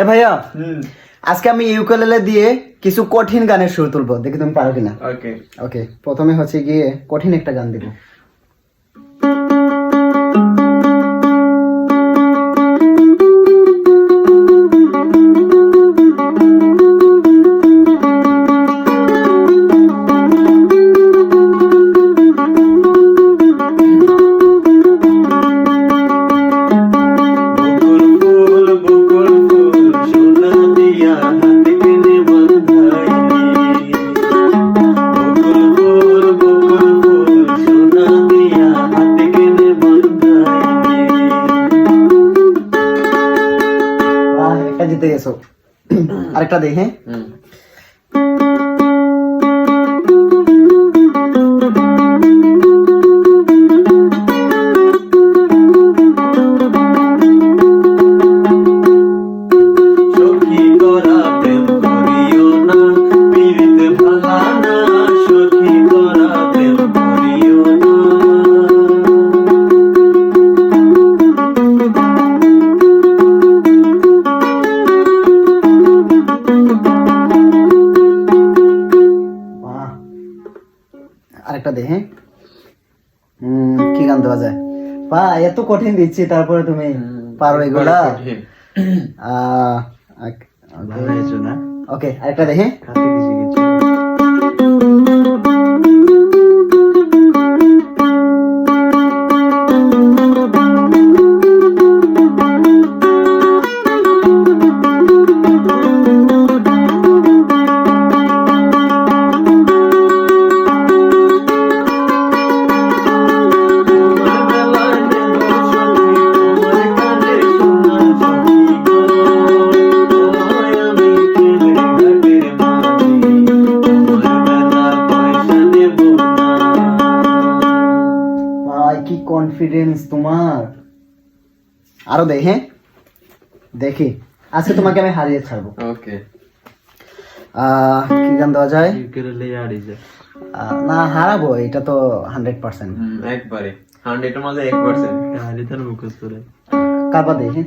এ ভাইয়া আজকে আমি ইউকেলেলে দিয়ে কিছু কঠিন গানের সুর তুলবো, দেখি তুমি পারো কিনা। ওকে ওকে, প্রথমে হচ্ছে গিয়ে কঠিন একটা গান দিব। একটা জিতে গেছো, আরেকটা দেখে। আরেকটা দেখে কি গান দেওয়া যায়। পা এত কঠিন দিচ্ছি তারপরে তুমি পারো এগুলা। ওকে, আরেকটা দেখে। কি কনফিডেন্স তোমার, আরো দেখে দেখি। আজকে তোমাকে আমি হারিয়ে ছাড়বো। ওকে, কি গান দেওয়া যায়? না, হারাবো এটা তো 100%। একবারে 100 এর মধ্যে 1%। কারবা দেখে।